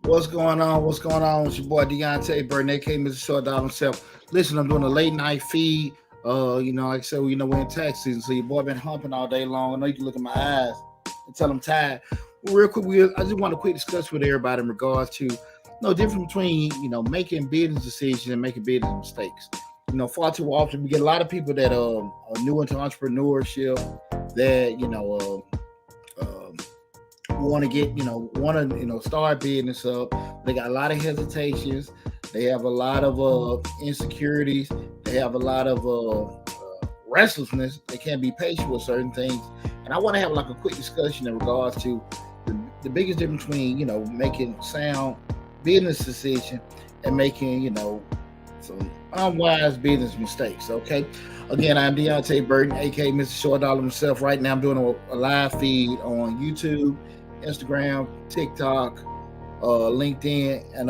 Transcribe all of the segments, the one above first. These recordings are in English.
What's going on? What's going on? It's your boy Deonte Burden, aka Mr. Short Dog himself. Listen, I'm doing a late night feed. Like I said, we're in tax season, so your boy been humping all day long. I know you can look at my eyes and tell I'm tired. Well, real quick, I just want to quick discuss with everybody in regards to no difference between making business decisions and making business mistakes. Far too often we get a lot of people that are new into entrepreneurship that want to get start business up. They got a lot of hesitations. They have a lot of insecurities. They have a lot of restlessness. They can't be patient with certain things. And I want to have like a quick discussion in regards to the biggest difference between making sound business decision and making some unwise business mistakes. Okay. Again, I'm Deonte Burden, aka Mr. Short Dollar himself. Right now, I'm doing a live feed on YouTube, Instagram, TikTok, LinkedIn, and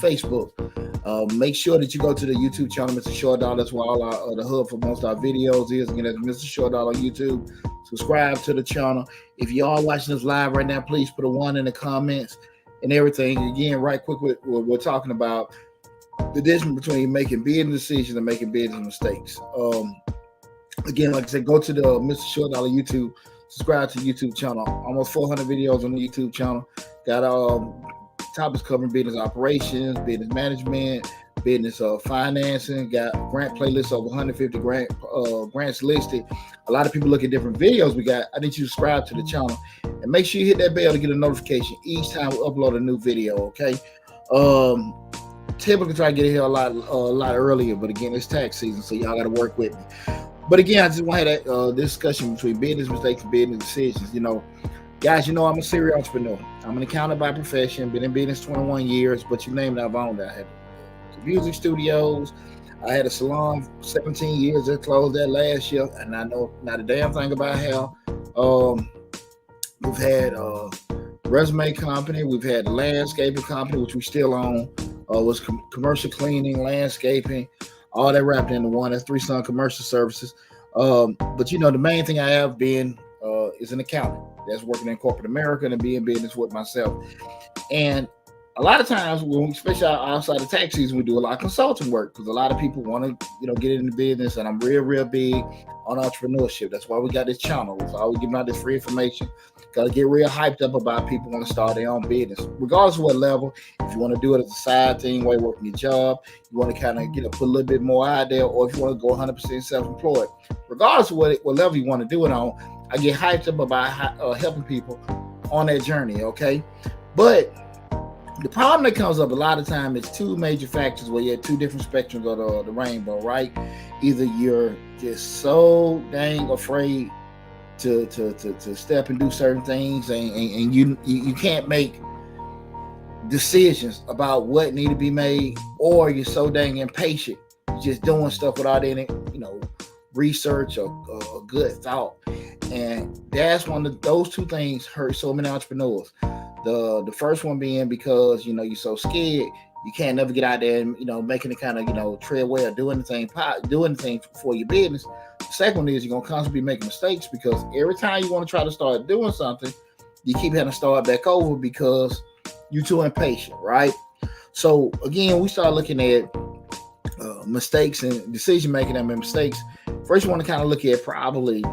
Facebook. Make sure that you go to the YouTube channel, Mr. Short Dollar. That's where all our the hub for most of our videos is. Again, that's Mr. Short Dollar on YouTube. Subscribe to the channel. If you are watching this live right now, please put a 1 in the comments and everything. Again, right quick, we're talking about the difference between making business decisions and making business mistakes. Again, like I said, go to the Mr. Short Dollar YouTube, subscribe to the YouTube channel. Almost 400 videos on the YouTube channel. Got topics covering business operations, business management, business financing. Got grant playlists over 150 grants listed. A lot of people look at different videos we got. I need you to subscribe to the channel and make sure you hit that bell to get a notification each time we upload a new video. Okay. Typically try to get here a lot earlier, but again, it's tax season, so y'all got to work with me. But again, I just want to have that discussion between business mistakes and business decisions. Guys, I'm a serial entrepreneur. I'm an accountant by profession. Been in business 21 years, but you name it, I've owned it. I had music studios. I had a salon 17 years. That closed that last year, and I know not a damn thing about how. We've had resume company. We've had the landscaping company, which we still own. Was commercial cleaning, landscaping, all that wrapped into one. That's 3 Sun Commercial Services. But the main thing I have been is an accountant that's working in corporate America and be in business with myself. And a lot of times, especially outside of tax season, we do a lot of consulting work because a lot of people want to, get into business. And I'm real big on entrepreneurship. That's why we got this channel. That's why we giving out this free information. Got to get real hyped up about people want to start their own business, regardless of what level. If you want to do it as a side thing while you're working your job, you want to kind of put a little bit more out there, or if you want to go 100% self-employed, regardless of what level you want to do it on, I get hyped up about helping people on that journey. Okay, but the problem that comes up a lot of time is 2 major factors where you have 2 different spectrums of the rainbow, right? Either you're just so dang afraid to step and do certain things, and you can't make decisions about what need to be made, or you're so dang impatient, you're just doing stuff without any research or good thought. And that's one of those 2 things hurt so many entrepreneurs. The first one being because you're so scared you can't never get out there and making the kind of treadway or do anything for your business. The second one is you're gonna constantly be making mistakes because every time you want to try to start doing something, you keep having to start back over because you're too impatient, right? So again, we start looking at mistakes and decision making and mistakes. First, you want to kind of look at probably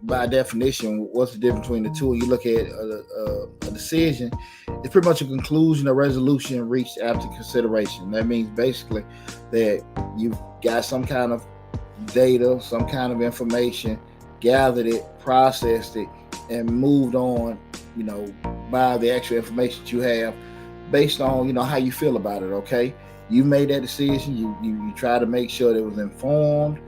by definition, what's the difference between the 2? You look at a decision, it's pretty much a conclusion or resolution reached after consideration. That means basically that you've got some kind of data, some kind of information, gathered it, processed it, and moved on, by the actual information that you have based on, how you feel about it, okay? You made that decision, you try to make sure that it was informed,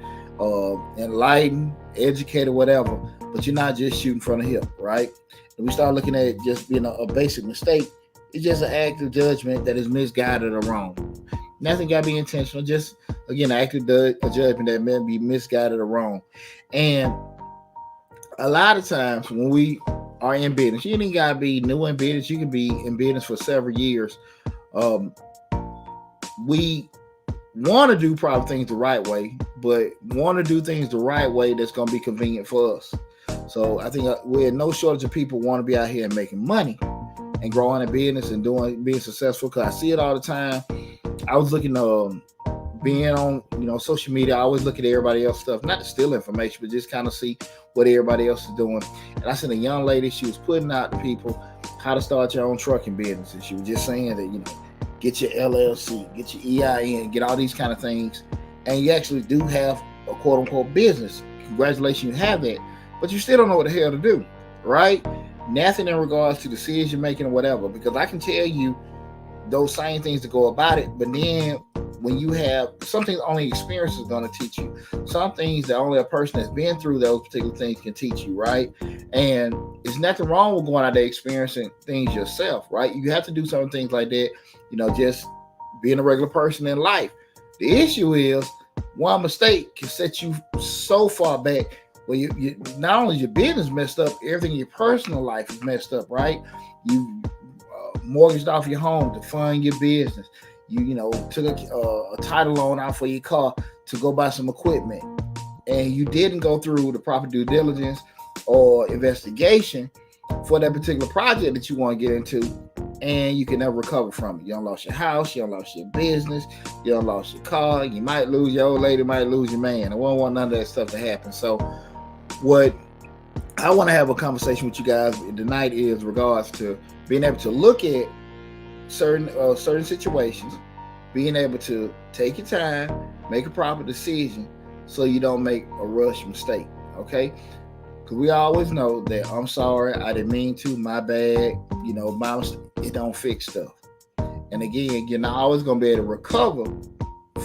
enlightened, educated, whatever, but you're not just shooting from the hip, right? And we start looking at it just being a basic mistake. It's just an act of judgment that is misguided or wrong. Nothing got to be intentional. Just again, an act of judgment that may be misguided or wrong. And a lot of times when we are in business, you ain't got to be new in business. You can be in business for several years. We want to do probably things the right way, but want to do things the right way that's going to be convenient for us. So I think we're no shortage of people want to be out here and making money, and growing a business and being successful. Because I see it all the time. I was looking being on social media. I always look at everybody else's stuff, not to steal information, but just kind of see what everybody else is doing. And I seen a young lady, she was putting out to people how to start your own trucking business, and she was just saying that get your LLC, get your EIN, get all these kind of things, and you actually do have a quote unquote business. Congratulations, you have that, but you still don't know what the hell to do, right? Nothing in regards to decision making or whatever, because I can tell you those same things to go about it, but then when you have something, only experience is going to teach you. Some things that only a person that's been through those particular things can teach you, right? And there's nothing wrong with going out there experiencing things yourself, right? You have to do some things like that, just being a regular person in life. The issue is one mistake can set you so far back where you not only your business messed up, everything in your personal life is messed up, right? You mortgaged off your home to fund your business. You took a title loan out for your car to go buy some equipment, and you didn't go through the proper due diligence or investigation for that particular project that you want to get into, and you can never recover from it. You don't lost your house, you don't lost your business, you don't lost your car, you might lose your old lady, might lose your man. I won't want none of that stuff to happen. So what I want to have a conversation with you guys tonight is regards to being able to look at certain situations, being able to take your time, make a proper decision so you don't make a rush mistake, okay? Because we always know that I'm sorry, I didn't mean to, my bad, it don't fix stuff. And again, you're not always going to be able to recover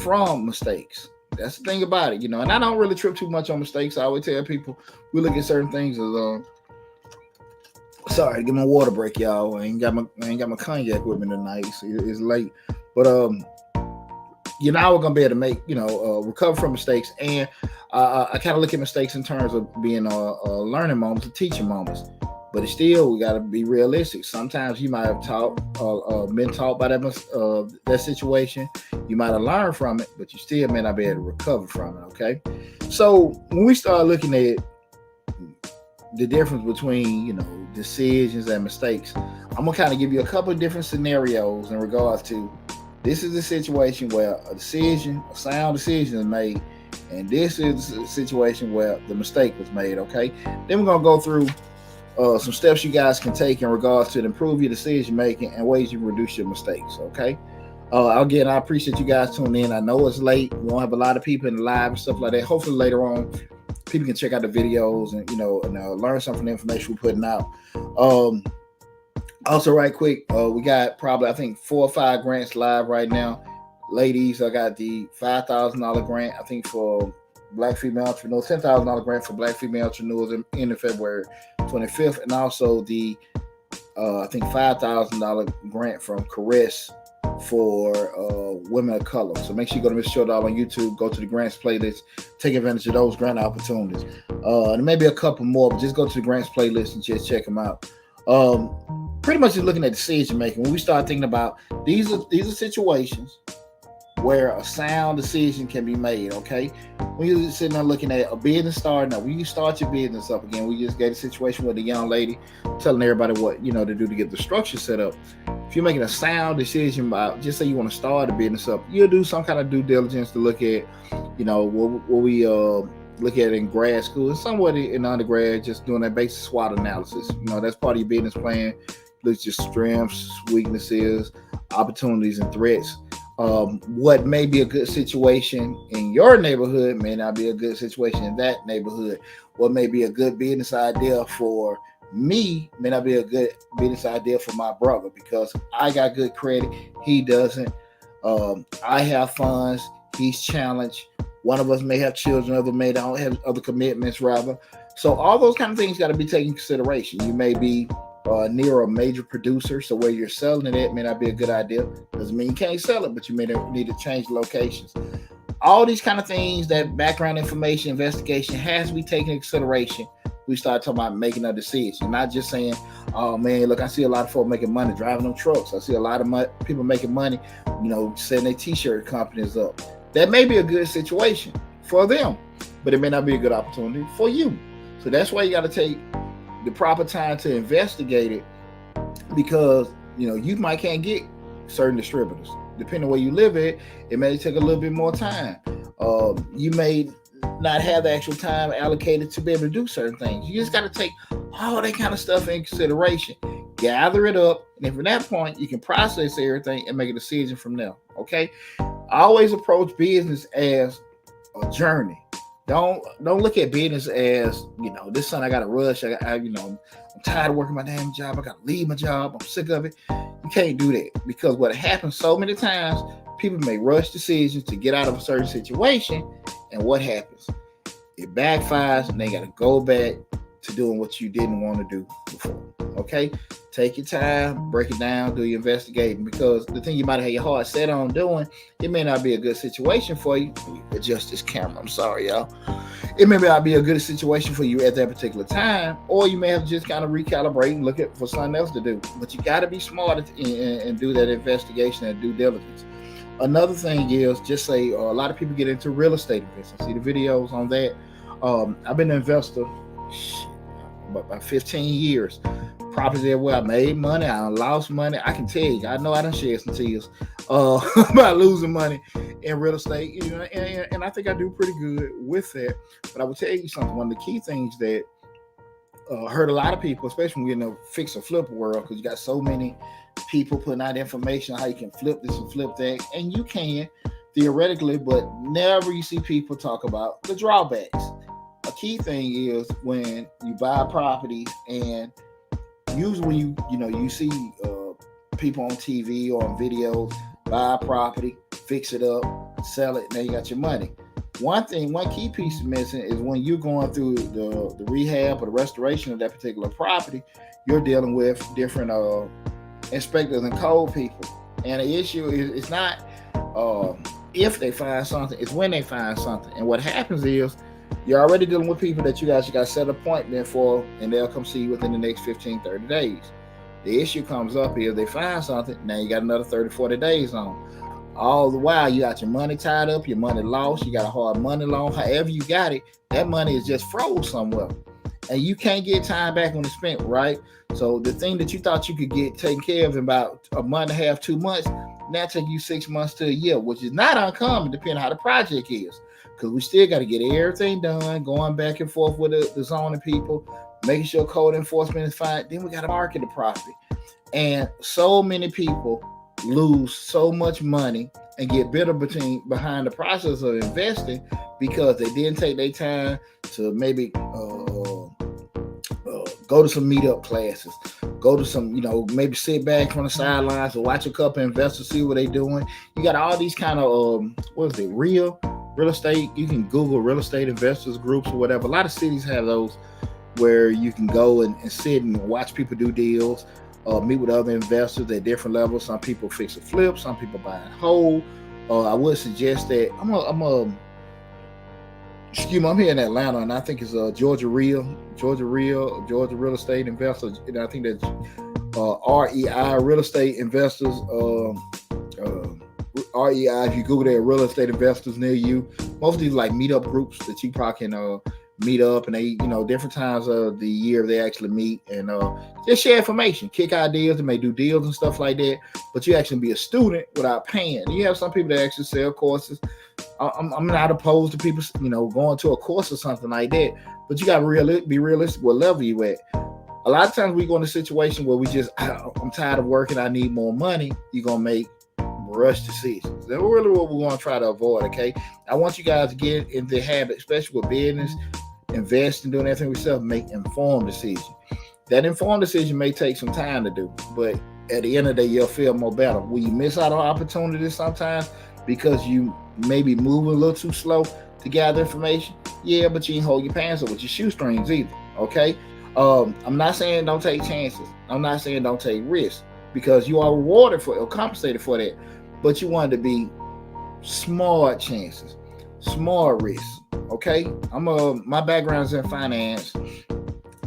from mistakes. That's the thing about it, and I don't really trip too much on mistakes. I always tell people we look at certain things as sorry, give my water break, y'all. I ain't got my cognac with me tonight. So it's late, but we're gonna be able to make recover from mistakes, and I kind of look at mistakes in terms of being learning moments, teaching moments. But it's still, we got to be realistic. Sometimes you might have been taught by that situation. You might have learned from it, but you still may not be able to recover from it. Okay, so when we start looking at the difference between decisions and mistakes, I'm gonna kind of give you a couple of different scenarios in regards to this is a situation where a sound decision is made, and this is a situation where the mistake was made. Okay, then we're gonna go through some steps you guys can take in regards to improve your decision making and ways you reduce your mistakes. Okay, again, I appreciate you guys tuning in. I know it's late, we won't have a lot of people in the live and stuff like that. Hopefully later on people can check out the videos and learn some from the information we're putting out. Also, right quick, we got probably I think 4 or 5 grants live right now. Ladies, I got the $5,000 grant, I think, for Black female entrepreneurs, $10,000 grant for Black female entrepreneurs in February 25th, and also the I think $5,000 grant from Caress for women of color. So make sure you go to Mr. Showdog on YouTube, go to the grants playlist, take advantage of those grant opportunities. And maybe a couple more, but just go to the grants playlist and just check them out. Pretty much just looking at decision making. When we start thinking about these are situations where a sound decision can be made. Okay, when you're sitting there looking at a business starting up, when you start your business up again, we just get a situation with a young lady telling everybody what to do to get the structure set up. If you're making a sound decision about, just say you want to start a business up, you'll do some kind of due diligence to look at, what we look at in grad school and somewhat in undergrad, just doing that basic SWOT analysis. That's part of your business plan. Look at your strengths, weaknesses, opportunities, and threats. What may be a good situation in your neighborhood may not be a good situation in that neighborhood. What may be a good business idea for me may not be a good business idea for my brother, because I got good credit, he doesn't. I have funds, he's challenged. One of us may have children, other may not have other commitments, rather. So all those kind of things got to be taken into consideration. You may be near a major producer, so where you're selling it at may not be a good idea. Doesn't mean you can't sell it, but you may need to change locations. All these kind of things, that background information, investigation has to be taken into consideration. We start talking about making a decision, not just saying, oh man, look, I see a lot of folks making money driving them trucks. I see a lot of people making money, setting their t-shirt companies up. That may be a good situation for them, but it may not be a good opportunity for you. So that's why you got to take the proper time to investigate it, because you might can't get certain distributors. Depending on where you live at, it may take a little bit more time. You may not have the actual time allocated to be able to do certain things. You just got to take all that kind of stuff in consideration, gather it up, and then from that point, you can process everything and make a decision from there. Okay, I always approach business as a journey. Don't look at business as, this son, I got to rush. I'm tired of working my damn job. I got to leave my job. I'm sick of it. You can't do that, because what happens so many times, people make rush decisions to get out of a certain situation, and what happens? It backfires, and they got to go back to doing what you didn't want to do before. Okay, take your time, break it down, do your investigating, because the thing you might have your heart set on doing, it may not be a good situation for you. Adjust this camera. I'm sorry, y'all. It may not be a good situation for you at that particular time, or you may have to just kind of recalibrate and look for something else to do. But you got to be smart and do that investigation and due diligence. Another thing is, just say a lot of people get into real estate investment. See the videos on that. I've been an investor about 15 years. Property where I made money, I lost money. I can tell you, I know I done shed some tears about losing money in real estate, and I think I do pretty good with that. But I will tell you something. One of the key things that hurt a lot of people, especially when you're in the fix or flip world, because you got so many people putting out information on how you can flip this and flip that, and you can theoretically, but never you see people talk about the drawbacks. A key thing is when you buy a property, and usually when you see people on TV or on videos buy a property, fix it up, sell it, now you got your money. One key piece missing is when you're going through the rehab or the restoration of that particular property, you're dealing with different inspectors and code people. And the issue is, it's not if they find something, it's when they find something. And what happens is, you're already dealing with people that you guys got set appointment for, and they'll come see you within the next 15, 30 days. The issue comes up is they find something, now you got another 30, 40 days on. All the while, you got your money tied up, your money lost, you got a hard money loan, however you got it, that money is just froze somewhere. And you can't get time back when it's spent, right? So the thing that you thought you could get taken care of in about a month and a half, 2 months, now take you 6 months to a year, which is not uncommon depending on how the project is. Because we still got to get everything done, going back and forth with the zoning people, making sure code enforcement is fine. Then we got to market the property. And so many people lose so much money and get bitter behind the process of investing because they didn't take their time to maybe go to some meetup classes, go to some, maybe sit back on the sidelines or watch a couple of investors, see what they're doing. You got all these kind of, real estate. You can Google real estate investors groups or whatever. A lot of cities have those where you can go and sit and watch people do deals, meet with other investors at different levels. Some people fix a flip, some people buy and hold. I would suggest that I'm here in Atlanta, and I think it's Georgia Real Estate Investors, and I think that's REI Real Estate Investors. REI, if you Google that, real estate investors near you. Most of these like meetup groups that you probably can meet up, and they, different times of the year they actually meet and just share information, kick ideas. They may do deals and stuff like that, but you actually be a student without paying. You have some people that actually sell courses. I'm not opposed to people, going to a course or something like that, but you got to be realistic what level you at. A lot of times we go in a situation where I'm tired of working, I need more money. You're going to make rush decisions. That's really what we're going to try to avoid, okay? I want you guys to get in the habit, especially with business, invest and doing everything yourself, make informed decisions. That informed decision may take some time to do, but at the end of the day, you'll feel more better. Will you miss out on opportunities sometimes because you maybe move a little too slow to gather information? Yeah, but you ain't hold your pants up with your shoestrings either, okay? I'm not saying don't take chances. I'm not saying don't take risks, because you are rewarded for it or compensated for that. But you want to be smart chances, smart risks. Okay, my background is in finance,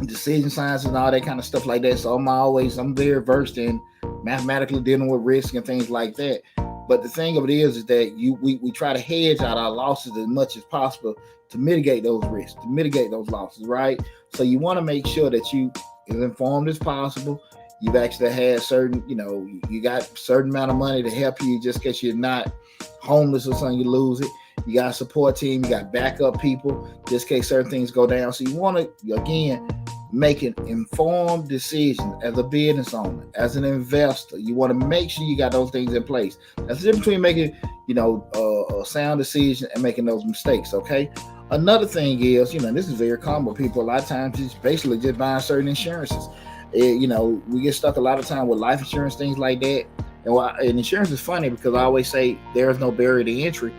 decision science, and all that kind of stuff like that. So I'm very versed in mathematically dealing with risk and things like that. But the thing of it is that we try to hedge out our losses as much as possible to mitigate those risks, to mitigate those losses, right? So you want to make sure that you as informed as possible. You've actually had certain, you got certain amount of money to help you just in case you're not homeless or something, you lose it. You got a support team, you got backup people just in case certain things go down. So you want to, again, make an informed decision as a business owner, as an investor. You want to make sure you got those things in place. That's the difference between making, a sound decision and making those mistakes, okay? Another thing is, this is very common with people. A lot of times it's basically just buying certain insurances. We get stuck a lot of time with life insurance, things like that. And insurance is funny because I always say there's no barrier to entry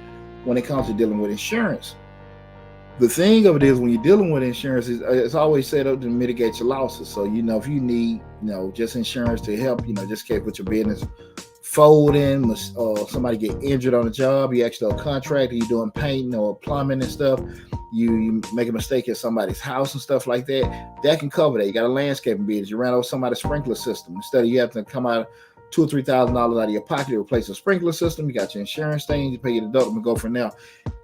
when it comes to dealing with insurance. The thing of it is, when you're dealing with insurance, it's always set up to mitigate your losses. So, if you need, just insurance to help, just in case with your business folding, somebody get injured on the job, you actually a contractor, you're doing painting or plumbing and stuff, you make a mistake at somebody's house and stuff like that can cover that. You got a landscaping business, you ran over somebody's sprinkler system. Instead of you have to come out $2,000 or $3,000 out of your pocket to replace a sprinkler system, you got your insurance thing, you pay your deductible and go from there.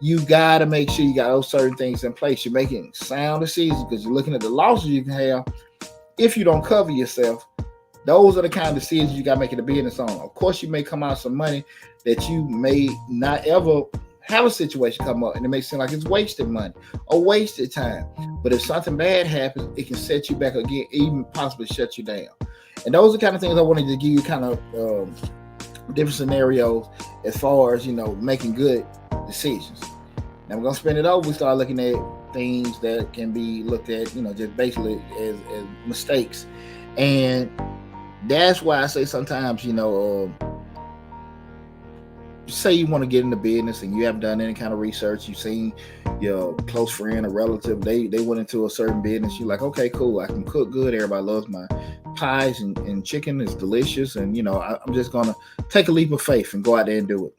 You got to make sure you got those certain things in place. You're making sound decisions because you're looking at the losses you can have if you don't cover yourself. Those are the kind of decisions you got to make in the business on. Of course, you may come out some money that you may not ever have a situation come up, and it may seem like it's wasted money or wasted time. But if something bad happens, it can set you back again, even possibly shut you down. And those are the kind of things I wanted to give you, kind of different scenarios as far as, making good decisions. Now we're going to spin it over. We start looking at things that can be looked at, just basically as mistakes. And that's why I say sometimes, say you want to get into business and you haven't done any kind of research. You've seen your close friend or relative, they went into a certain business. You're like, okay, cool, I can cook good. Everybody loves my pies and chicken is delicious. And, I'm just going to take a leap of faith and go out there and do it.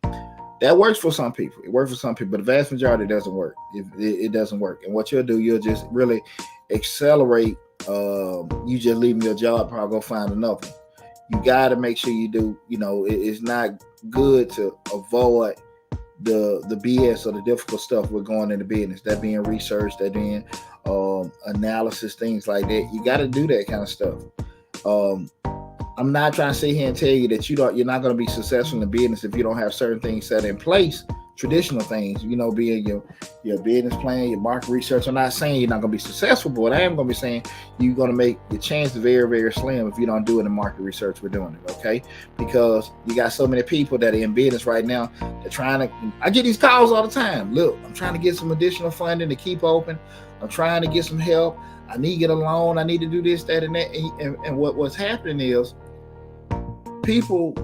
That works for some people. It works for some people, but the vast majority doesn't work. It doesn't work. And what you'll do, you'll just really accelerate you just leaving your job, probably go find another one. You got to make sure you do, it's not good to avoid the BS or the difficult stuff we're going into business. That being research, that being analysis, things like that. You got to do that kind of stuff. I'm not trying to sit here and tell you that you're not going to be successful in business if you don't have certain things set in place. Traditional things, being your business plan, your market research. I'm not saying you're not going to be successful, but I am going to be saying you're going to make your chances very, very slim if you don't do it in market research. We're doing it, okay? Because you got so many people that are in business right now. They're trying to. I get these calls all the time. Look, I'm trying to get some additional funding to keep open. I'm trying to get some help. I need to get a loan. I need to do this, that, and that. And what's happening is people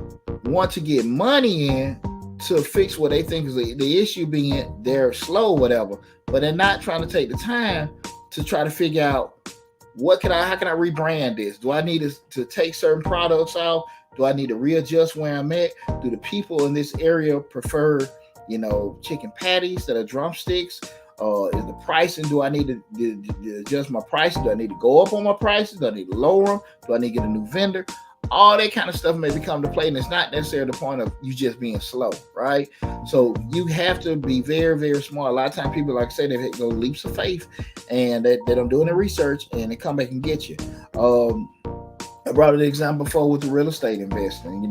want to get money in to fix what they think is the issue, being they're slow or whatever, but they're not trying to take the time to try to figure out how can I rebrand this? Do I need to take certain products out? Do I need to readjust where I'm at? Do the people in this area prefer, chicken patties that are drumsticks? Is the pricing, do I need to adjust my prices? Do I need to go up on my prices? Do I need to lower them? Do I need to get a new vendor? All that kind of stuff may become to play, and it's not necessarily the point of you just being slow, right? So you have to be very, very smart. A lot of times people, like I say, they go leaps of faith, and they don't do any research, and they come back and get you. I brought an example before with the real estate investing,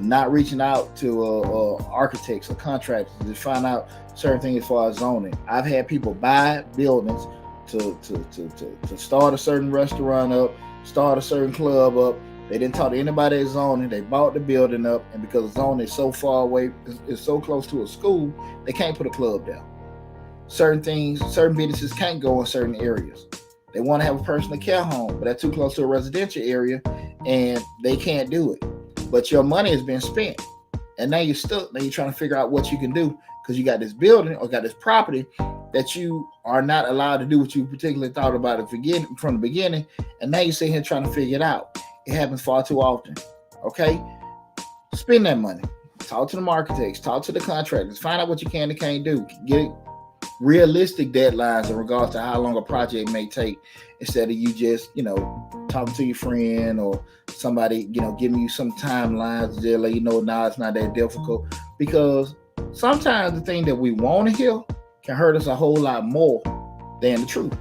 not reaching out to architects or contractors to find out certain things as far as zoning. I've had people buy buildings to start a certain restaurant up, start a certain club up. They didn't talk to anybody at zoning. They bought the building up, and because zoning is so far away, it's so close to a school, they can't put a club down. Certain businesses can't go in certain areas. They want to have a personal care home, but they're too close to a residential area, and they can't do it. But your money has been spent, and now you're stuck. Now you're trying to figure out what you can do because you got this building or got this property that you are not allowed to do what you particularly thought about it from the beginning, and now you're sitting here trying to figure it out. It happens far too often. Okay? Spend that money. Talk to the architects. Talk to the contractors. Find out what you can and can't do. Get realistic deadlines in regards to how long a project may take, instead of you just, talking to your friend or somebody, giving you some timelines to let you know now it's not that difficult. Because sometimes the thing that we want to hear can hurt us a whole lot more than the truth.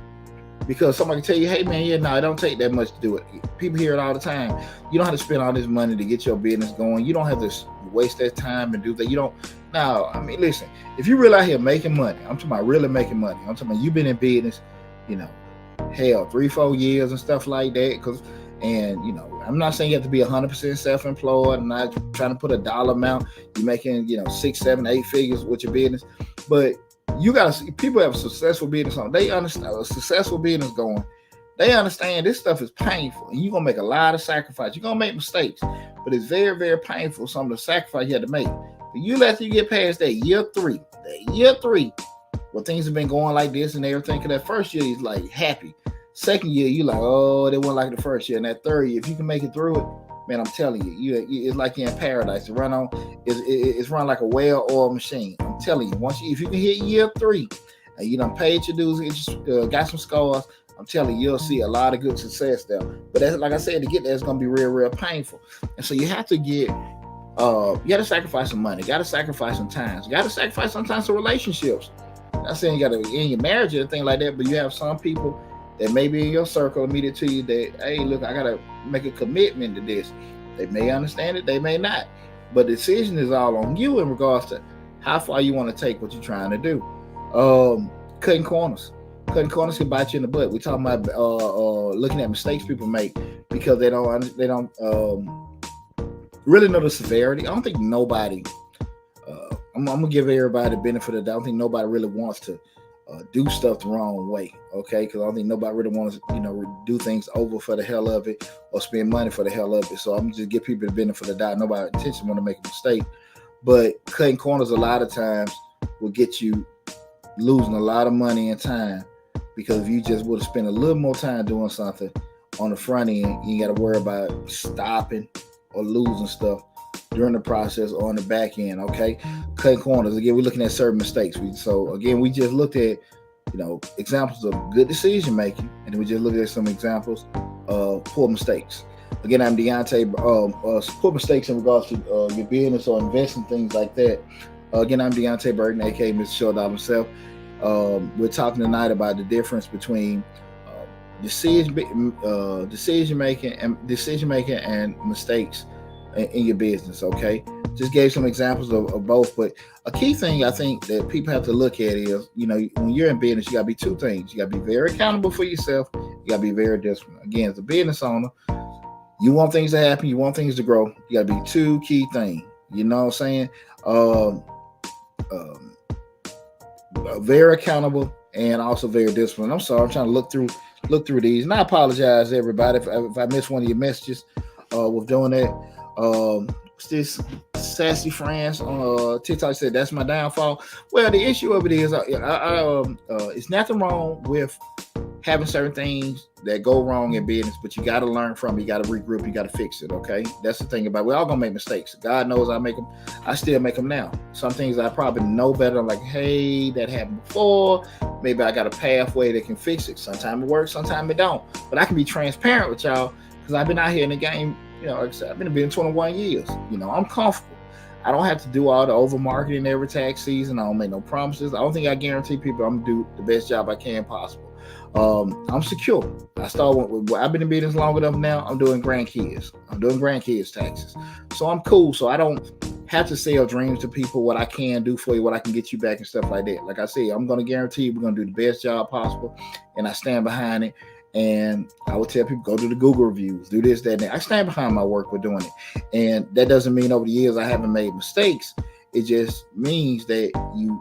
Because somebody can tell you, hey man, yeah, no, it don't take that much to do it. People hear it all the time. You don't have to spend all this money to get your business going. You don't have to waste that time and do that. You don't. Now, I mean, listen, if you really out here making money, I'm talking about really making money. I'm talking about you've been in business, hell, 3-4 years and stuff like that. I'm not saying you have to be 100% self-employed. I'm not trying to put a dollar amount. You're making, 6, 7, 8 figures with your business, but you gotta see people have a successful business on. They understand a successful business going. They understand this stuff is painful, and you're gonna make a lot of sacrifice. You're gonna make mistakes, but it's very, very painful. Some of the sacrifice you had to make. But you let you get past that year three, where things have been going like this and everything. Cause that first year is like happy. Second year, you like, oh, they weren't like the first year. And that third year, if you can make it through it, man, I'm telling you, it's like you're in paradise. It's run like a well-oiled machine. I'm telling you, if you can hit year 3, and you done paid your dues, got some scars, I'm telling you, you'll see a lot of good success there. But that's, like I said, to get there, it's gonna be real, real painful. And so you have to you got to sacrifice some money, got to sacrifice some time, got to sacrifice sometimes some relationships. I'm not saying you got to in your marriage or anything like that, but you have some people that may be in your circle immediate to you that, hey, look, I got to make a commitment to this. They may understand it, they may not. But the decision is all on you in regards to how far you want to take what you're trying to do. Cutting corners. Cutting corners can bite you in the butt. We're talking about looking at mistakes people make because they don't really know the severity. I don't think nobody, I'm going to give everybody the benefit of the doubt. I don't think nobody really wants to do stuff the wrong way, okay? Because I don't think nobody really wants to, do things over for the hell of it or spend money for the hell of it. So I'm just give people the benefit of the doubt. Nobody intentionally want to make a mistake, but cutting corners a lot of times will get you losing a lot of money and time, because if you just would have spent a little more time doing something on the front end, you got to worry about stopping or losing stuff during the process or on the back end, okay? Cutting corners. Again, we're looking at certain mistakes. We just looked at, examples of good decision making, and then we just looked at some examples of poor mistakes. Again, I'm Deonte. Poor mistakes in regards to your business or investing, things like that. Again, I'm Deonte Burden, aka Mr. Short Dollar himself. We're talking tonight about the difference between decision making and mistakes in your business, okay? Just gave some examples of both, but a key thing I think that people have to look at is, when you're in business, you got to be two things. You got to be very accountable for yourself. You got to be very disciplined. Again, as a business owner, you want things to happen. You want things to grow. You got to be two key things. You know what I'm saying? Very accountable and also very disciplined. I'm sorry, I'm trying to look through these, and I apologize to everybody if I missed one of your messages with doing that. This sassy friends on TikTok said that's my downfall. Well, the issue of it is, it's nothing wrong with having certain things that go wrong in business, but you got to learn from it. You got to regroup. You got to fix it. Okay, that's the thing about it. We're all gonna make mistakes. God knows I make them. I still make them now. Some things I probably know better. I'm like, hey, that happened before. Maybe I got a pathway that can fix it. Sometimes it works, sometimes it don't. But I can be transparent with y'all because I've been out here in the game. Like I said, I've been in business 21 years. I'm comfortable. I don't have to do all the over marketing every tax season. I don't make no promises. I don't think I guarantee people I'm gonna do the best job I can possible. I'm secure. I've been in business long enough now. I'm doing grandkids taxes. So I'm cool. So I don't have to sell dreams to people, what I can do for you, what I can get you back and stuff like that. Like I said, I'm going to guarantee we're going to do the best job possible, and I stand behind it. And I would tell people, go to the Google reviews, do this, that, and that. I stand behind my work with doing it. And that doesn't mean over the years I haven't made mistakes. It just means that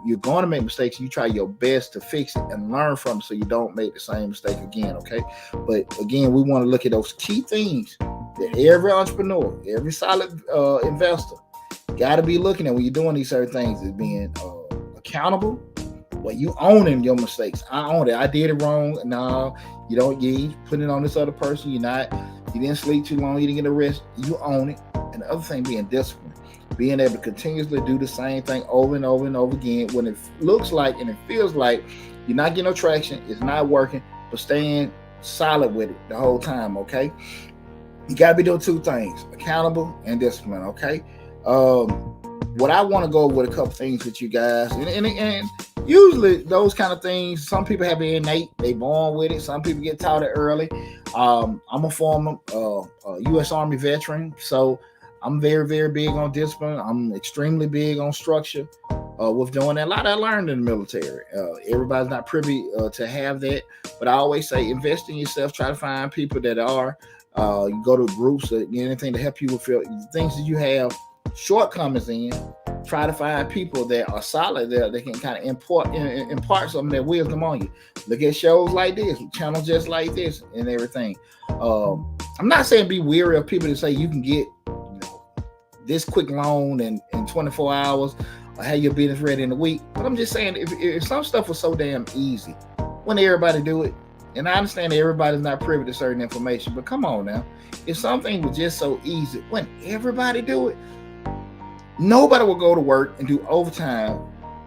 you're going to make mistakes. You try your best to fix it and learn from it so you don't make the same mistake again, okay? But again, we want to look at those key things that every entrepreneur, every solid investor got to be looking at when you're doing these certain things, is being accountable. Well, you owning your mistakes. I own it. I did it wrong. No, you ain't putting it on this other person. You didn't sleep too long. You didn't get a rest. You own it. And the other thing, being disciplined, being able to continuously do the same thing over and over and over again when it looks like and it feels like you're not getting no traction, it's not working, but staying solid with it the whole time, okay? You got to be doing two things, accountable and discipline, okay? What I want to go over with a couple things with you guys, and Usually those kind of things, some people have it innate, they born with it. Some people get taught it early. I'm a former U.S. Army veteran, so I'm very, very big on discipline. I'm extremely big on structure. With doing that, a lot I learned in the military. Everybody's not privy to have that, but I always say invest in yourself. Try to find people that are. You go to groups, anything to help you with things that you have shortcomings in. Try to find people that are solid there that can kind of impart some of their wisdom on you. Look at shows like this, channels just like this, and everything. I'm not saying be weary of people that say you can get this quick loan in 24 hours or have your business ready in a week. But I'm just saying, if some stuff was so damn easy, wouldn't everybody do it? And I understand that everybody's not privy to certain information, but come on now. If something was just so easy, wouldn't everybody do it? Nobody will go to work and do overtime.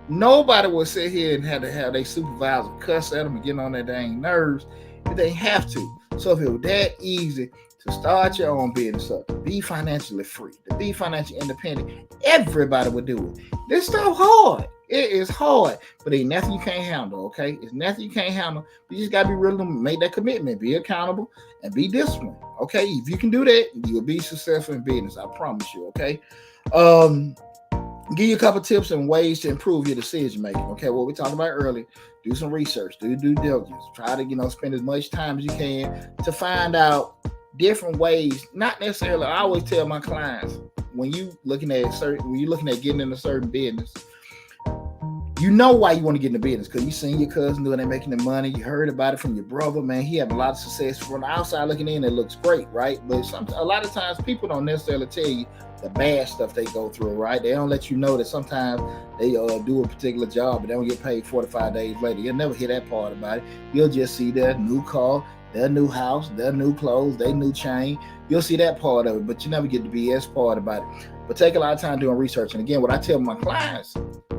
Nobody will sit here and have to have their supervisor cuss at them and get on their dang nerves if they have to. So if it was that easy to start your own business up, to be financially free, to be financially independent, everybody would do it. This stuff hard. It is hard, but ain't nothing you can't handle, okay? It's nothing you can't handle. You just gotta be real to make that commitment, be accountable, and be disciplined, okay? If you can do that, you will be successful in business. I promise you, okay? Give you a couple tips and ways to improve your decision making. Okay, what we talked about earlier, do some research, do due diligence, try to spend as much time as you can to find out different ways. Not necessarily, I always tell my clients, when you're looking at getting in a certain business, you know why you want to get in the business, because you seen your cousin doing it, making the money. You heard about it from your brother, man. He had a lot of success. From the outside looking in, it looks great, right? But a lot of times people don't necessarily tell you the bad stuff they go through, right? They don't let you know that sometimes they do a particular job, but they don't get paid 45 days later. You'll never hear that part about it. You'll just see their new car, their new house, their new clothes, their new chain. You'll see that part of it, but you never get the BS part about it. But take a lot of time doing research. And again, what I tell my clients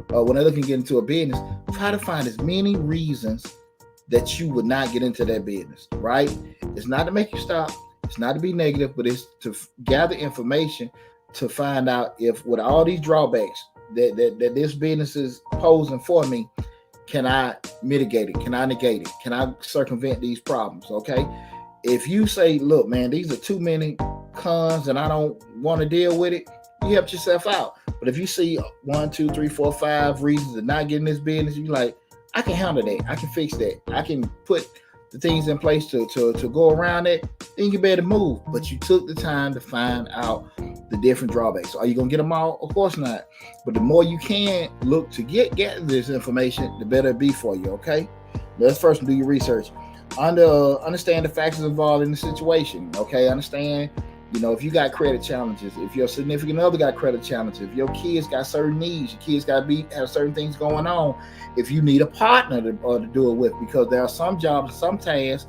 when they're looking to get into a business, try to find as many reasons that you would not get into that business, right? It's not to make you stop. It's not to be negative, but it's to gather information to find out if, with all these drawbacks that this business is posing for me, can I mitigate it? Can I negate it? Can I circumvent these problems? Okay. If you say, look, man, these are too many cons and I don't want to deal with it, you help yourself out. But if you see 1, 2, 3, 4, 5 reasons to not get in this business, you're like, I can handle that. I can fix that. I can put the things in place to go around it. Then you can be able to move. But you took the time to find out the different drawbacks. Are you going to get them all? Of course not. But the more you can look to get this information, the better it be for you, okay? Let's first do your research. Understand the factors involved in the situation, okay? Understand, if you got credit challenges, if your significant other got credit challenges, if your kids got certain needs, your kids got to have certain things going on, if you need a partner to do it with, because there are some jobs, some tasks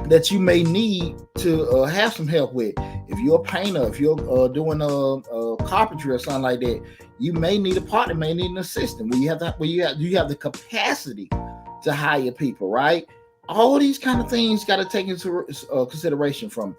that you may need to have some help with. If you're a painter, if you're doing a carpentry or something like that, you may need a partner, may need an assistant. You have the capacity to hire people, right? All these kind of things got to take into consideration, from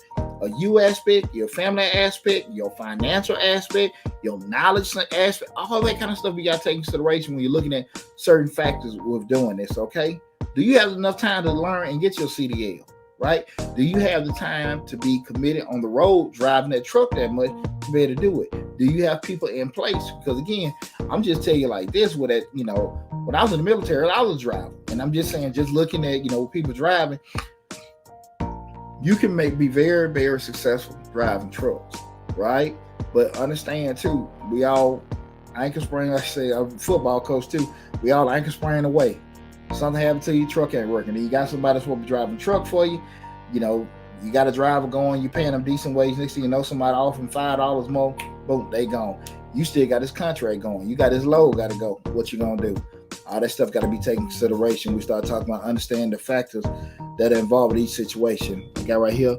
you aspect, your family aspect, your financial aspect, your knowledge aspect, all that kind of stuff you got to take into consideration when you're looking at certain factors with doing this, okay? Do you have enough time to learn and get your CDL, right? Do you have the time to be committed on the road, driving that truck that much to be able to do it? Do you have people in place? Because again, I'm just telling you like this, with that, when I was in the military, I was a driver. And I'm just saying, just looking at, people driving, you can be very, very successful driving trucks, right? But understand too, we all anchor spring. I say I'm a football coach too. We all anchor spring away. Something happened to your truck ain't working. Then you got somebody that's supposed to be driving truck for you. You got a driver going. You paying them decent wage. Next thing you know, somebody offering $5 more. Boom, they gone. You still got this contract going. You got this load got to go. What you gonna do? All that stuff got to be taken into consideration. We start talking about understanding the factors that are involved in each situation. I got right here.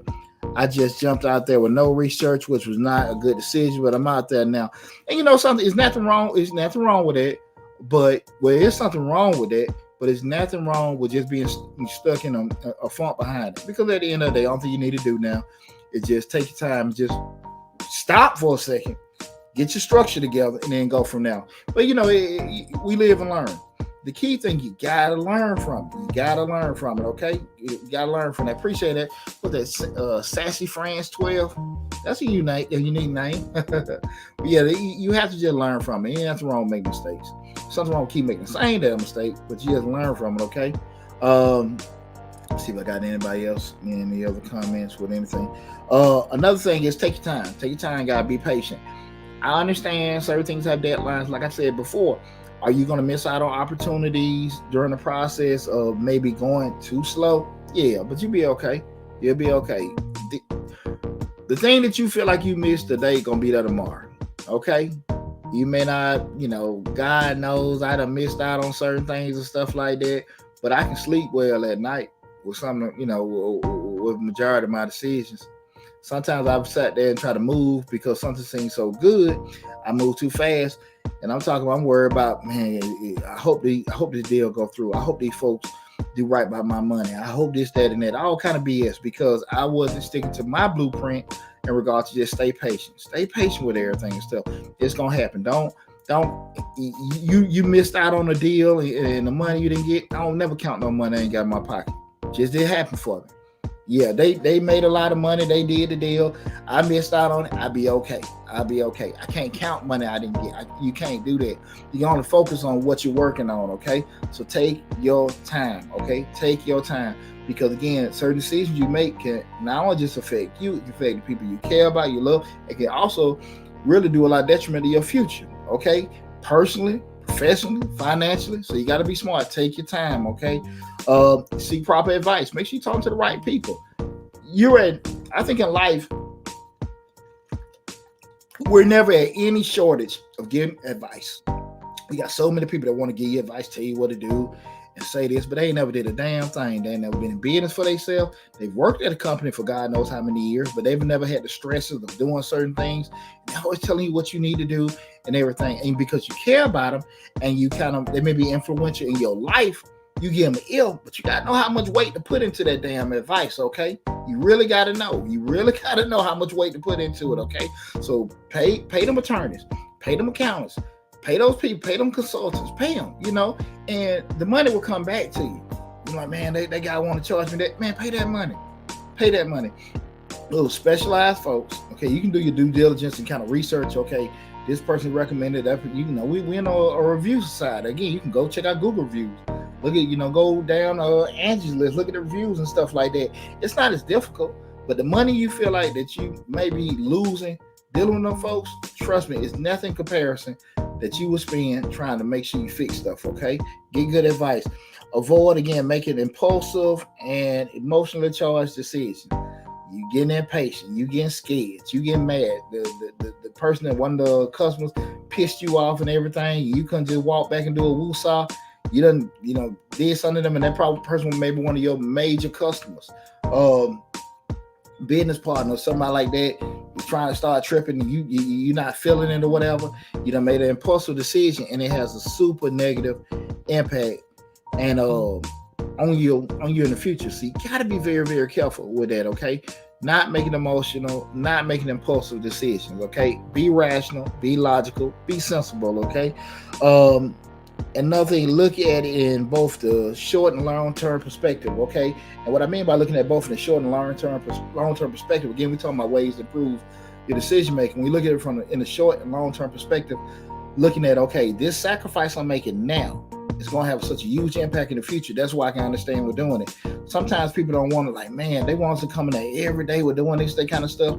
I just jumped out there with no research, which was not a good decision, but I'm out there now. And something, there's nothing wrong. There's nothing wrong with it. But there's something wrong with it. But there's nothing wrong with just being stuck in a funk behind it. Because at the end of the day, all thing you need to do now is just take your time, just stop for a second, get your structure together, and then go from there. But we live and learn. the key thing, you gotta learn from it. You gotta learn from it, okay? You gotta learn from that. Appreciate that. What's that? Sassy France 12. That's a unique name. Yeah, you have to just learn from it. Ain't nothing wrong with making mistakes. Something wrong with keep making the same damn mistake, but you just learn from it, okay? Let's see if I got anybody else, any other comments with anything. Another thing is take your time. Take your time, gotta be patient. I understand certain things have deadlines. Like I said before, are you going to miss out on opportunities during the process of maybe going too slow? Yeah, but you'll be okay. You'll be okay. The thing that you feel like you missed today going to be there tomorrow. Okay? You may not, God knows I done missed out on certain things and stuff like that, but I can sleep well at night with some, with majority of my decisions. Sometimes I've sat there and try to move because something seems so good. I move too fast. And I'm worried about, man, I hope this deal go through. I hope these folks do right by my money. I hope this, that, and that. All kind of BS because I wasn't sticking to my blueprint in regards to just stay patient. Stay patient with everything and stuff. It's going to happen. You missed out on a deal and the money you didn't get. I don't never count no money I ain't got in my pocket. Just didn't happen for me. Yeah, they made a lot of money. They did the deal. I missed out on it. I'll be okay. I can't count money I didn't get. You can't do that. You can only focus on what you're working on, okay? So take your time, okay? Take your time. Because, again, certain decisions you make can not only just affect you, it can affect the people you care about, you love. It can also really do a lot of detriment to your future, okay? Personally, professionally, financially. So you got to be smart. Take your time, okay? Seek proper advice. Make sure you're talking to the right people. I think in life, we're never at any shortage of giving advice. We got so many people that want to give you advice, tell you what to do, and say this, but they ain't never did a damn thing. They ain't never been in business for themselves. They've worked at a company for God knows how many years, but they've never had the stresses of doing certain things. They're always telling you what you need to do and everything. And because you care about them and they may be influential in your life, you give them ill, but you got to know how much weight to put into that damn advice, okay? You really got to know. You really got to know how much weight to put into it, okay? So pay them attorneys, pay them accountants, pay those people, pay them consultants, pay them, and the money will come back to you. You're like, man, they guy want to charge me that. Man, pay that money. Pay that money. Little specialized folks, okay, you can do your due diligence and kind of research, okay, this person recommended that, we in a review society. Again, you can go check out Google reviews. Look at, go down Angie's list, look at the reviews and stuff like that. It's not as difficult, but the money you feel like that you may be losing dealing with them folks, trust me, it's nothing comparison that you will spend trying to make sure you fix stuff, okay? Get good advice. Avoid, again, making impulsive and emotionally charged decisions. You getting impatient, you getting scared, you getting mad. The person that one of the customers pissed you off and everything, you couldn't just walk back and do a woosah. You done, did something to them, and that probably person was maybe one of your major customers, business partner, somebody like that. You're trying to start tripping, and you're not feeling it or whatever. You done made an impulsive decision, and it has a super negative impact and on you in the future. So you got to be very, very careful with that, okay? Not making emotional, not making impulsive decisions, okay? Be rational, be logical, be sensible, okay? Another thing, look at it in both the short and long-term perspective, okay? And what I mean by looking at both in the short and long-term perspective, again, we're talking about ways to improve your decision-making. We look at it in the short and long-term perspective, looking at, okay, this sacrifice I'm making now is going to have such a huge impact in the future. That's why I can understand we're doing it. Sometimes people don't want to, like, man, they want us to come in there every day. We're doing this, that kind of stuff.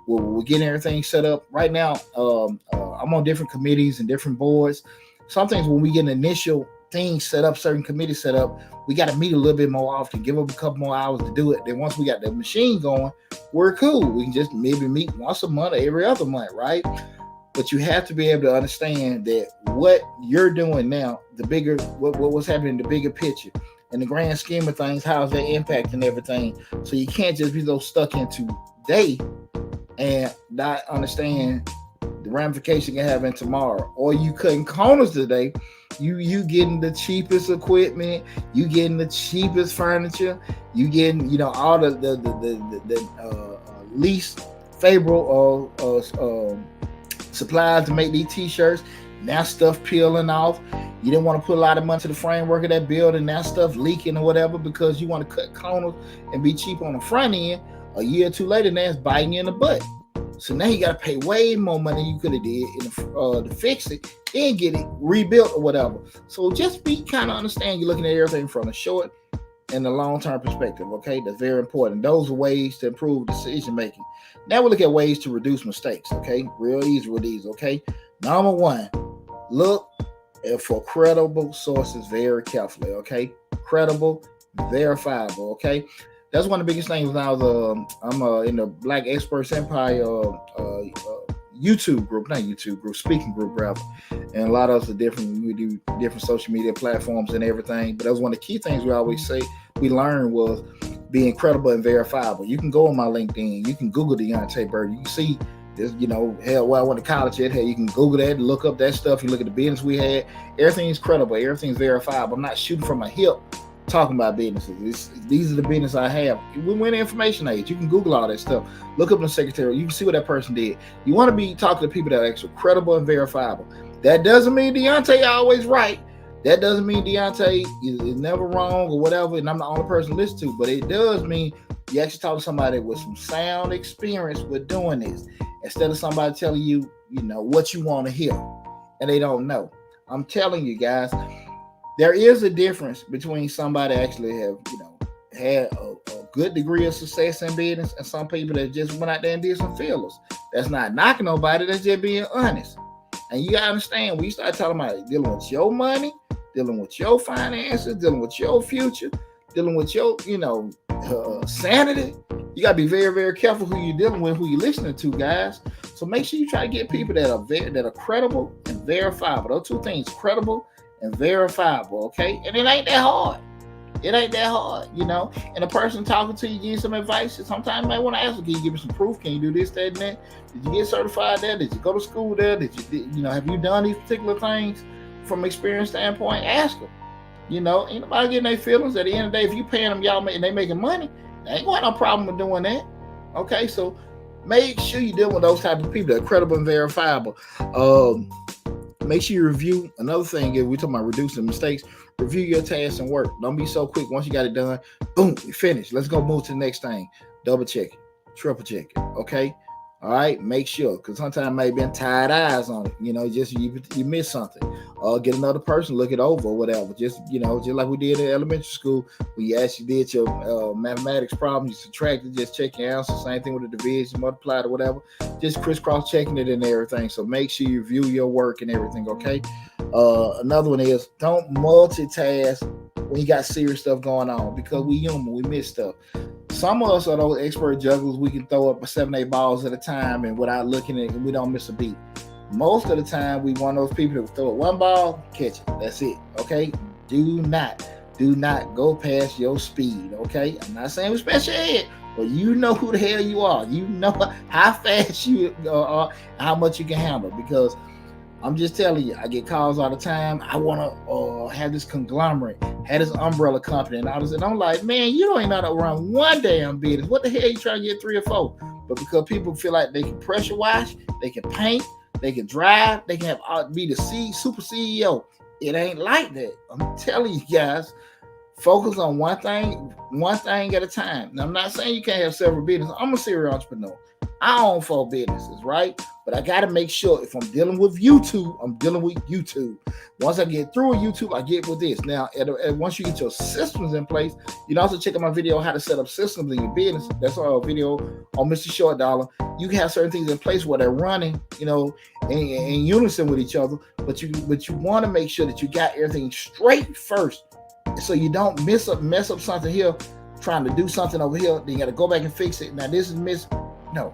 We're getting everything set up. Right now, I'm on different committees and different boards. Sometimes when we get an initial thing set up, certain committees set up, we got to meet a little bit more often, give up a couple more hours to do it. Then once we got the machine going, we're cool. We can just maybe meet once a month or every other month, right? But you have to be able to understand that what you're doing now, the bigger, what's happening in the bigger picture, in the grand scheme of things, how's that impacting everything? So you can't just be so stuck into today and not understand the ramification can have in tomorrow. Or you cutting corners today, you getting the cheapest equipment, you getting the cheapest furniture, you getting all the least favorable supplies to make these t-shirts. Now stuff peeling off. You didn't want to put a lot of money to the framework of that building. Now stuff leaking or whatever because you want to cut corners and be cheap on the front end. A year or two later, now it's biting you in the butt. So now you got to pay way more money than you could have did to fix it and get it rebuilt or whatever. So just be kind of understand you're looking at everything from a short and the long-term perspective, okay? That's very important. Those are ways to improve decision making. Now we look at ways to reduce mistakes, okay? Real easy with these, okay? Number one, look for credible sources very carefully, okay? Credible, verifiable, okay? That's one of the biggest things when I was I'm in the Black Experts Empire YouTube group, not YouTube group, speaking group rather. And a lot of us are different. We do different social media platforms and everything. But that was one of the key things we always say we learned was being credible and verifiable. You can go on my LinkedIn, you can Google Deonte Burden, you can see this, hell, where I went to college at, hell, you can Google that and look up that stuff. You look at the business we had, everything's credible, everything's verifiable. I'm not shooting from a hip talking about businesses. These are the business I have. We're in the information age. You can Google all that stuff. Look up in the secretary. You can see what that person did. You want to be talking to people that are actually credible and verifiable. That doesn't mean Deonte always right. That doesn't mean Deonte is never wrong or whatever, and I'm the only person to listen to. But it does mean you actually talk to somebody with some sound experience with doing this, instead of somebody telling you, what you want to hear, and they don't know. I'm telling you guys, there is a difference between somebody actually have, had a good degree of success in business and some people that just went out there and did some fillers. That's not knocking nobody. That's just being honest. And you got to understand, when you start talking about dealing with your money, dealing with your finances, dealing with your future, dealing with your, sanity, you got to be very, very careful who you're dealing with, who you're listening to, guys. So make sure you try to get people that are credible and verifiable. Those two things, credible and verifiable, okay? And it ain't that hard. It ain't that hard, And a person talking to you, giving some advice, sometimes you might want to ask them, can you give me some proof? Can you do this, that, and that? Did you get certified there? Did you go to school there? Have you done these particular things from experience standpoint? Ask them. Ain't nobody getting their feelings. At the end of the day, if you paying them, and they making money, they ain't got no problem with doing that. Okay, so make sure you deal with those type of people that are credible and verifiable. Make sure you review. Another thing is we're talking about reducing mistakes. Review your tasks and work. Don't be so quick. Once you got it done, boom, you finished. Let's go move to the next thing. Double check it, triple check it. Okay. All right. Make sure, because sometimes may have been tired eyes on it. Just you miss something. Get another person, look it over or whatever. Just like we did in elementary school, when you actually did your mathematics problem, you subtracted, just check your answer. Same thing with the division, multiplied or whatever. Just crisscross checking it and everything. So make sure you review your work and everything. Okay. Another one is don't multitask when you got serious stuff going on, because we human, we miss stuff. Some of us are those expert jugglers. We can throw up 7-8 balls at a time and without looking at it, we don't miss a beat. Most of the time, we one of those people that throw it one ball, catch it. That's it. Okay. Do not go past your speed. Okay. I'm not saying with special ed, but you know who the hell you are. You know how fast you are, how much you can handle, because I'm just telling you, I get calls all the time. I want to have this conglomerate, have this umbrella company, and all this. And I'm like, man, you don't even know how to run one damn business. What the hell you trying to get 3 or 4? But because people feel like they can pressure wash, they can paint, they can drive, they can be the super CEO. It ain't like that. I'm telling you guys, focus on one thing at a time. Now, I'm not saying you can't have several businesses. I'm a serial entrepreneur. I own 4 businesses, right? But I got to make sure if I'm dealing with YouTube, I'm dealing with YouTube. Once I get through with YouTube, I get with this. Now, once you get your systems in place, you can also check out my video on how to set up systems in your business. That's our video on Mr. Short Dollar. You can have certain things in place where they're running, in unison with each other. But you want to make sure that you got everything straight first, so you don't mess up something here, trying to do something over here. Then you got to go back and fix it. Now this is no.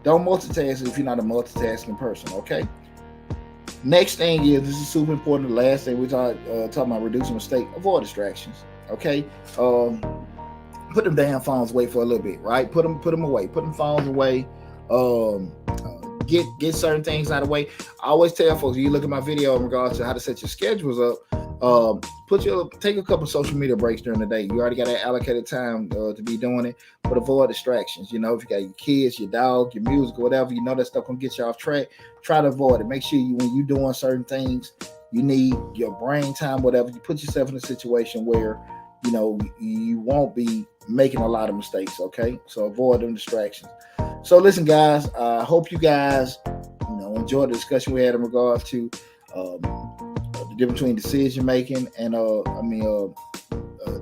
Don't multitask if you're not a multitasking person, okay? Next thing is, this is super important, the last thing we're talking about reducing mistake, avoid distractions, okay? Put them damn phones away for a little bit, right? Put them away. Put them phones away. Get certain things out of the way. I always tell folks, you look at my video in regards to how to set your schedules up, take a couple social media breaks during the day. You already got that allocated time to be doing it, but avoid distractions. You know, if you got your kids, your dog, your music, or whatever, you know that stuff gonna get you off track. Try to avoid it. Make sure when you're doing certain things, you need your brain time, whatever. You put yourself in a situation where you know you won't be making a lot of mistakes. Okay, so avoid them distractions. So listen, guys. I hope you guys enjoyed the discussion we had in regards to the difference between decision making and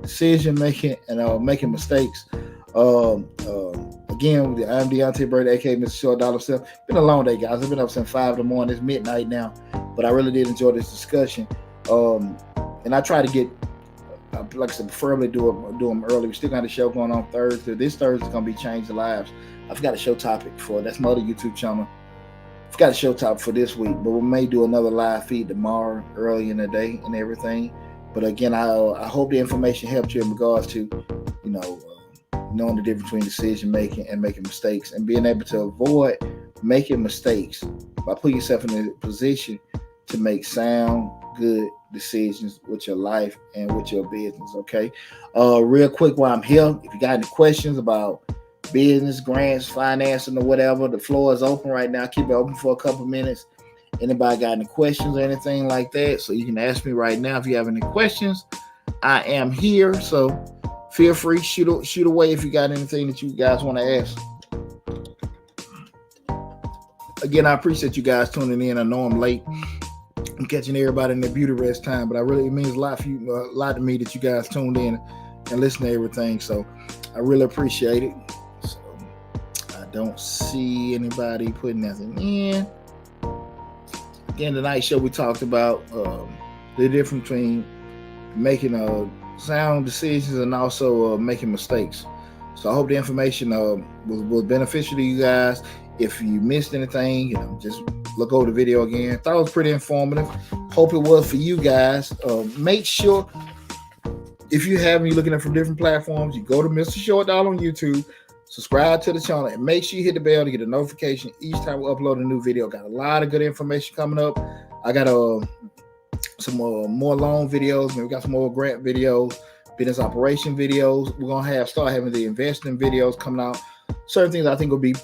decision making and making mistakes. Again, I'm Deonte Burden, aka Mr. Short Dollar Self. Been a long day, guys. I've been up since 5 in the morning. It's midnight now, but I really did enjoy this discussion. And I try to get, like I said, preferably do them early. We still got a show going on Thursday. This Thursday is gonna be Change the Lives. I've got a show topic for that's my other YouTube channel. I've got a show topic for this week, but we may do another live feed tomorrow early in the day and everything. But again, I hope the information helped you in regards to, knowing the difference between decision making and making mistakes and being able to avoid making mistakes by putting yourself in a position to make sound, good decisions with your life and with your business. Okay. Real quick while I'm here, if you got any questions about business, grants, financing, or whatever, the floor is open right now. Keep it open for a couple minutes. Anybody got any questions or anything like that? So you can ask me right now if you have any questions. I am here, so feel free, shoot away if you got anything that you guys want to ask. Again, I appreciate you guys tuning in. I know I'm late. I'm catching everybody in their beauty rest time, but it means a lot to me that you guys tuned in and listen to everything. So I really appreciate it. Don't see anybody putting nothing in. Again, tonight's show we talked about the difference between making sound decisions and also making mistakes. So I hope the information was beneficial to you guys. If you missed anything, just look over the video again. Thought it was pretty informative. Hope it was for you guys. Make sure if you're looking at from different platforms, you go to Mr. Short Dollar on YouTube. Subscribe to the channel and make sure you hit the bell to get a notification each time we upload a new video. Got a lot of good information coming up. I got some more loan videos. We got some more grant videos, business operation videos. We're gonna start having the investing videos coming out. Certain things I think will be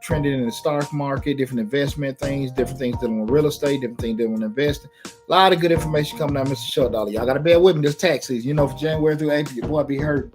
trending in the stock market, different investment things, different things dealing with real estate, different things dealing with investing. A lot of good information coming out, Mr. Short Dollar. Y'all gotta bear with me this tax season. For January through April, your boy be hurt.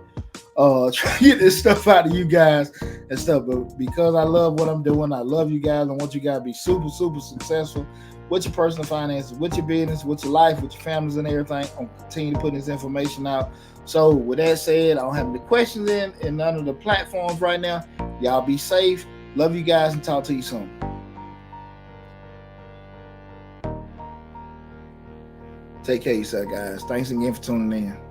Try to get this stuff out of you guys and stuff, but because I love what I'm doing, I love you guys. I want you guys to be super, super successful with your personal finances, with your business, with your life, with your families and everything. I'm continue to put this information out. So with that said, I don't have any questions in none of the platforms right now. Y'all be safe. Love you guys and talk to you soon. Take care of yourself, guys. Thanks again for tuning in.